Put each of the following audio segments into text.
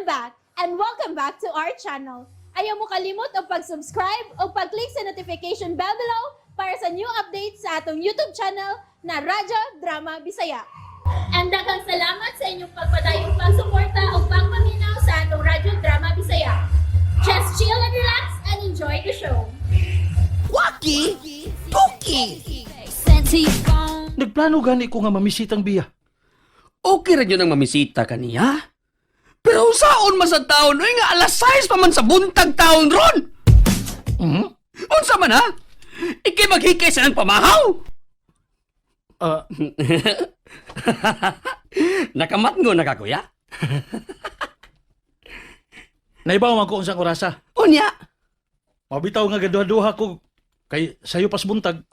I'm back, and welcome back to our channel. Ayaw mo kalimot o pag-subscribe o pag-click sa notification bell below para sa new updates sa atong YouTube channel na Radyo Drama Bisaya. And daghang salamat sa inyong pagpadayong pagsuporta o pagpaminaw sa atong Radyo Drama Bisaya. Just chill and relax and enjoy the show. Waki! Tuki! Nagplano gani ko nga mamisitang biya. Okay rin yun ang mamisita kaniya. Pero saon man sa taon, ay nga alas 6 pa man sa buntag taon ron. Unsa man ha? Ikay maghikay sa ng pamahaw. Nakamatngo na ka, kuya? Naibaw man ko unsang orasa. Unya, Mabitaw nga gaduha-duha ko kay sayo pas buntag.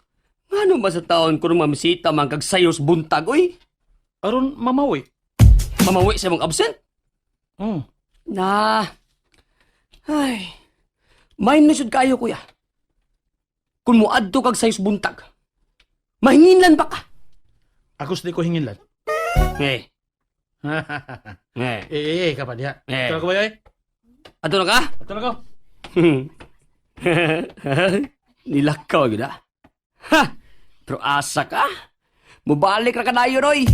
ano ba sa taon kung mamisita man kag sayos buntag, uy? Aron mamawi. Mamawi sa mong absent? Hmm. Na, ay, may nasud kayo, kuya. Kung muadto kag sayos buntag, mahinginlan pa ka. Akos di ko hinginlan. Eh, Kapad diha. Eh. Ito na ko ba yay? ato na ka? Ito na ko. Nilakaw yun ah. Ha! Pero asa ka? Mubalik na ka na yun, Roy.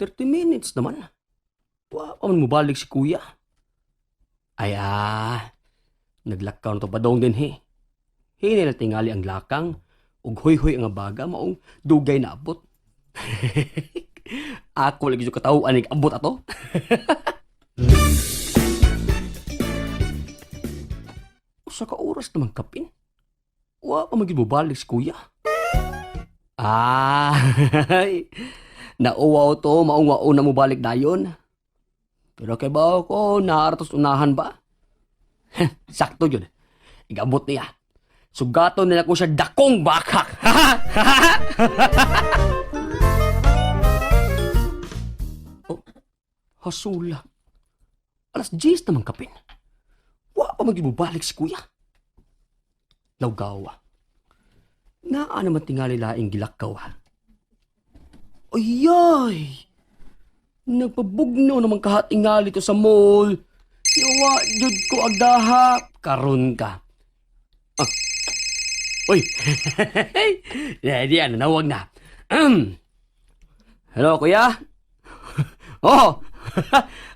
30 minutes naman. Wa pa man mubalik si kuya. Ay naglakaw na to padong din he. Hini na tingali ang lakang ug hoy-hoy ang baga maong dugay na abot. Ako lagi yung katawaan ng abot ato. Usa ka oras naman kapin. Wa pa magibubalik si kuya. Nauwaw to, maungwao na mo balik dayon. Pero kay ba ako, naaratos unahan ba? Sakto yun. Igabot niya. Sugaton nila ko siya dakong bakak. Oh, hasula. Alas 10 naman kapin. Wa pa magibubalik si kuya. Lawgawa. Naa naman tingali laing gilakaw ha. Ayay! Nagpabugno naman kahatingali to sa mall. Yawa, jud ko agdahap. Karon ka. Uy! Di nanawag na. Hello, kuya? Oh!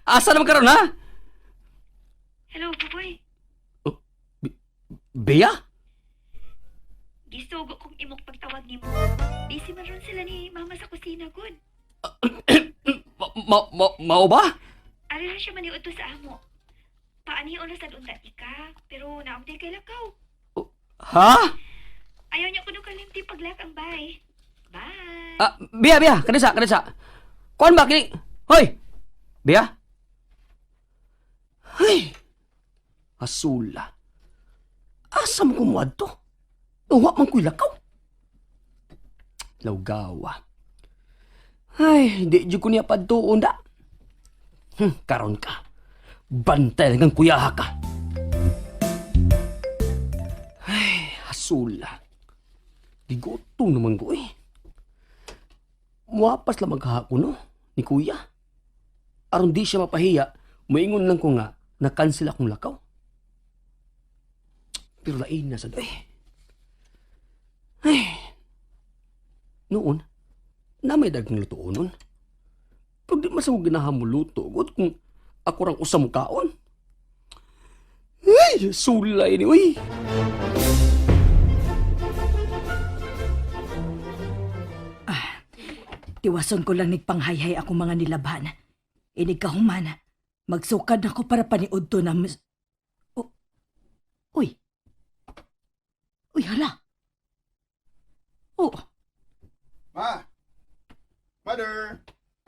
Asa naman karon ha? Hello, Buboy. Bea? Gisugo kong imok pagtawag ni mo. Busy man ron sila ni Mama sa kusina, good. Mao ba? Ari na siya maniuto sa amo. Paaniho na sa unta ika, pero naamday kay lakaw. Ha? Ayaw niya kuno kalimti paglak ang bay. Bye! Bea, kanisa. Kuan ba kini? Hoy! Bea? Hey! Asula. Asa mo kumuad to? Uwa man ko'y lakaw. Lawgawa. Ay, di dyan ko niya padtuon da. Karon ka. Bantay hanggang kuyaha ka. Ay, hasula. Digotong naman ko eh. Muapas lang maghahako no, ni kuya. Aron di siya mapahiya, maingon lang ko nga, na-cancel akong lakaw. Pero lain na sa doy. Ay, noon, na may dagang lutoon nun. Pag di masawag ganahan mo luto, kung ako rang usam kaon. Ay, sulay ni, uy. Tiwason ko lang nagpanghayhay ako mga nilabhan. Inig kahuman, magsukad na ko para paniud to na... Uy! Uy, hala! Oh! Ma! Mother!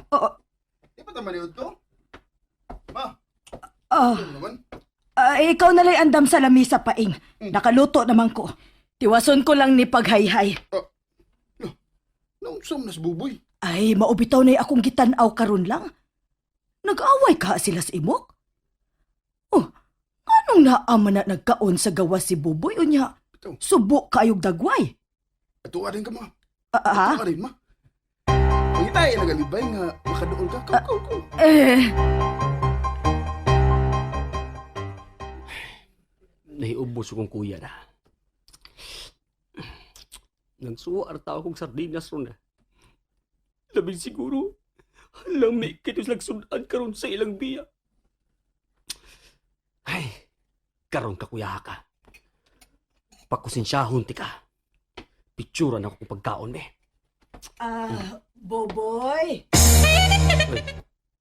Oh! Di ba naman yun to? Ma! Oh! Ano naman? Ikaw na lang andam sa lamisa paing. Nakaluto naman ko. Tiwason ko lang ni paghayhay. Naungsam na sa buboy. Ay, maubitaw na akong gitanaw karon lang. Nag-away ka sila sa imok? Oh, anong naaman na nagkaon sa gawa si Buboy o niya? Ito. Subok kayog dagway. Atuwa rin ka, ma. Ha? Atuwa rin, ma. Mangitay nagalibay nga makadoon ka. Go. Nahiubos kong kuya na. Nagsuwar tao kong sardinas ron na. Labing siguro, lami kitos nagsudan karon sa ilang biya. Ay, karon ka kuya ka. Pakusensyahon ti ka. Picturan ako kung pagkaon eh. Boboy,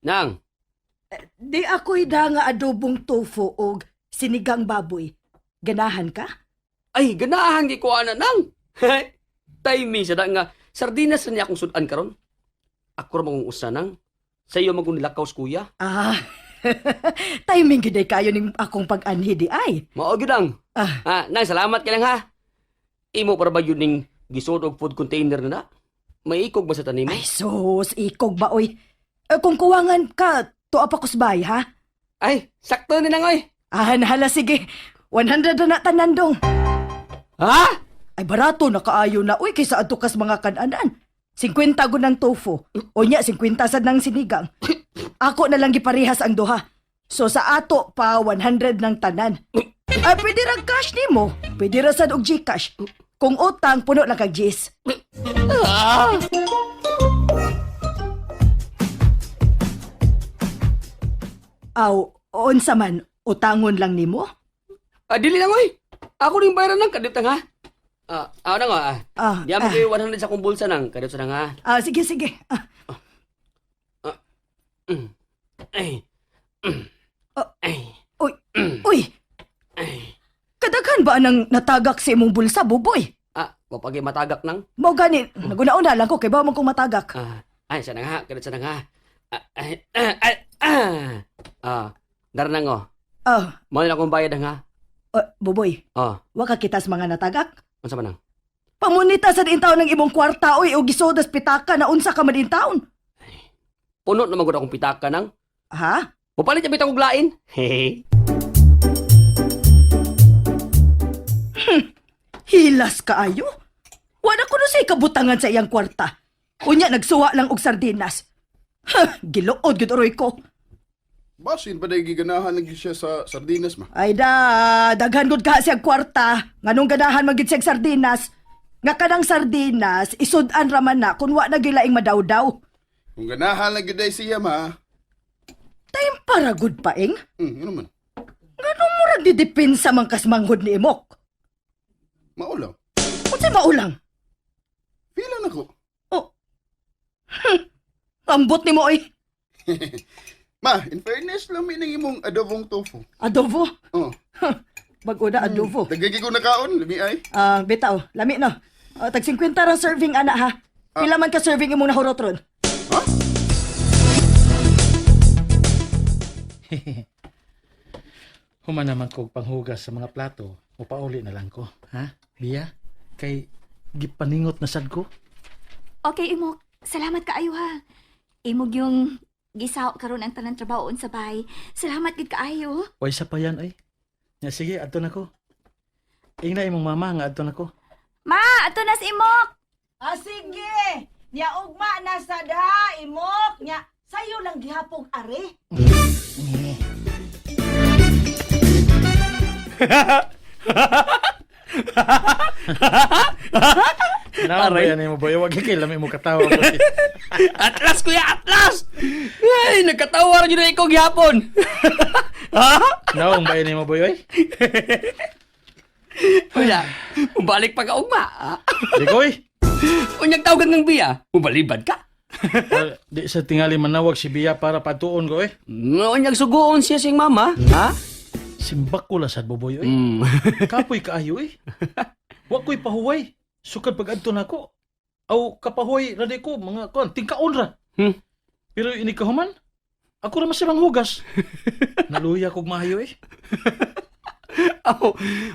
Nang, di ako'y da nga adobong tofu og sinigang baboy. Ganahan ka? ay ganahan gi ko ana nang. Timing sa da nga sardinas na niya akong sudan karon. Ako ra mong usa nang. Sa iyo magun nilakaw kuya. Timing giday kayo ning akong pag-anhi di ay. Mao gyud ang. Nang salamat ka lang ha. Imo para ba yun ning gisod og food container na? May ikog ba sa tanim? Ay sus, ikog ba oy. Kung kuwangan ka, tuwa pa kusbay ha? Ay, sakto ni nang oy. Hala sige. 100 na tanandong. Ha? Ay barato na kaayo na uy kaysa adto kas mga kananan. 50 gud ng tofu. O nya 50 sad ng sinigang. Ako na lang giparehas ang duha. So sa ato pa 100 ng tanan. Ay pwede ra cash nimo. Pwede ra sad og GCash. Kung utang puno lang kag G's. Aw, unsa man utangon lang nimo? Dili lang oy. Ako ring bayaran ng kadit ha. Na nga. Di mo kayo 100 sa kong bulsa nang kadit sa nga. Sige sige. Ay. Ay. Uy. Kadaghan ba nang natagak sa imong bulsa, buboy? Wapagi matagak nang. Mao gani, naguna-una lang ko kay ba man kong matagak. Ay, siya na nga. Kadit sa nga. Daranang o. Mo na akong bayad nga. Buboy, Oh, wa ka kitas mga natagak? unsa man nang? Pamunita sa din taon ng imong kwarta oy o gisodas pitaka na unsa ka man din taon. Puno na magod akong pitaka nang. Ha? Mupalit niya bitang kong lain. Hehe. Hilas kaayo? Wala ko na say kabutangan sa iyang kwarta. Unya nagsuwa lang og sardinas. Giluod gud oray ko. Basin pa dahil giganahan lagi siya sa sardinas ma. Ay daghan gud ka siyang kwarta. Nganong ganahan magid siyang sardinas? Nga kanang sardinas, isud-an raman na kung wa na gilaing madawdaw. Kung ganahan lagi dahil siya ma. Time para good paing? Ano man? Nganong murag didepensa man kas manghod ni imok? Maulaw. Unsay maulang? Pilan ako. Ambot ni mo oy. Ma, in fairness lang may nang imong adobong tofu. Adobo? Oh. Bago na adobo. Dagagi ko nakaon, lami ay. Bitaw, lami no. Tag 50 ra serving ana ha. Pila man ka serving imong nahurot ron? Ha? Human naman kog panghugas sa mga plato. Upauli na lang ko. Ha? Bia? Kay gipaningot na sad ko. Okay, Imok. Salamat kaayo ha. Imog yung gisaw karon ang tanan trabahoon sa bahay. Salamat gid kaayo. Way sa pa yan ay. Nga sige, adto na ko. Ingna imong mama nga adto na ko. Ma, ato na si Imok. Sige. Nya ugma na sa da imok nya sayo lang gihapog are. Naon ba yan mo boy? Wag kay lami mo katawa boy. Atlas kuya, atlas! Ay, nagkatawa rin na ikaw gihapon. Ha? Naon ba yan mo boy? Oy? Wala, mubalik pa ka ugma. Digoy. Unyag tawagan ng biya, mubalibad ka. Di sa tingali manawag si Bia para patuon ko eh. Unyag suguon siya sing mama. Ha? Simbak ko lasad boboy oy. Kapoy kaayo eh. Wa ko'y pahuway. Sukad pag adto nako. Aw kapahoy ra di ko mga kon tingkaon ra. Pero ini kahuman. Ako ra masirang hugas. Naluya kog maayo eh.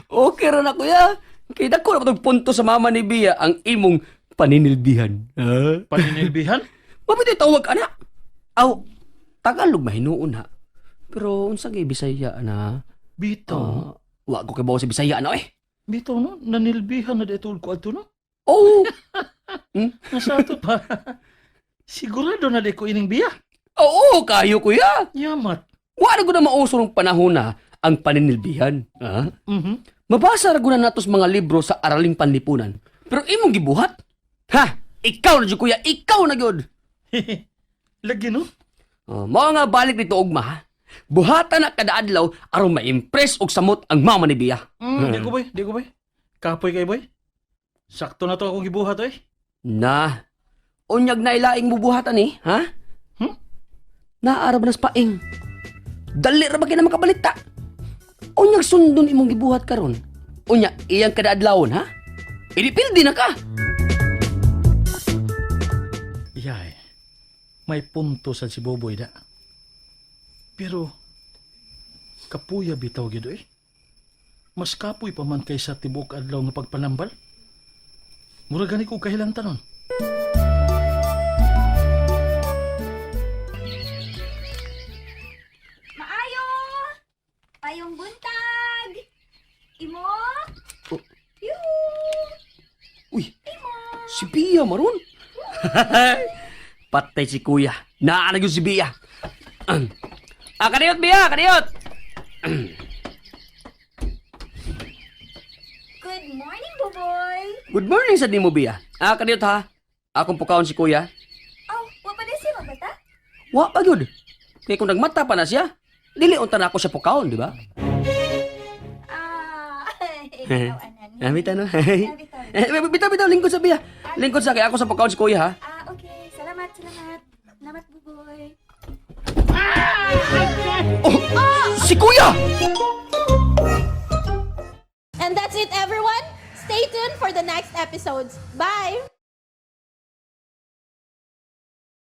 Okay ra na kuya. Kaya dako na itong punto sa mama ni Bia ang imong paninilbihan. Ha? Paninilbihan? Mabito'y tawag ana. Aw, Tagalog mahinuon ha. Pero unsa kay Bisaya na? Bitaw. Wa ko kay bawo sa Bisaya na eh. Bitaw no, nanilbihan na dito ko adto no. Oh. Nasa ato pa. Sigurado na di ko ining biya. Oo, kayo kuya. Yamat. Wala ko na mausurong panahon na ang paninilbihan. Ha? Mhm. Mabasa ra na natos mga libro sa araling panlipunan. Pero imong gibuhat? Ha? Ikaw na dyan, kuya. Ikaw na gyud. Lagi no? Mao nga balik dito ugma. Ha? Buhatan na kada adlaw aron ma-impress og samot ang mama ni Bia. Di ko boy. Kapoy kay boy. Sakto na to akong gibuhat oy. Na, unyag na ilaing mubuhatan eh, ha? Naarab na sa paing. Dali ra ba kina makabalita? Unyag sundon imong gibuhat karon. Unya, iyang kada adlawon, ha? Ilipildi na ka. Yay. May punto sa si Boboy da. Pero, kapuya bitaw gid oy. Mas kapoy pa man kaysa tibok adlaw nga pagpanambal. Mura gani ko kahilantanon. Maayo! Payong buntag! Imo? Oh. Yuhu! Uy, si Bia maron. Patay si kuya. Naanag yung si Bia. Kadiyot, Bia, kadiyot. Good morning, Buboy! Good morning sa mo, Bia. Kadiyot ha. Akong pukaon si kuya. Oh, wa pa din siya magbata? Wa pa yun. Kaya kung nagmata pa na siya, diliunta na ako siya pukaon, di ba? Ikaw, anan. Bita no? Bitaw. Bitaw, lingkod sa Bia. Lingkod sa kaya ako sa pukaon si kuya ha. Okay. Salamat. Salamat, Buboy. Si kuya! And that's it, everyone. Stay tuned for the next episodes. Bye!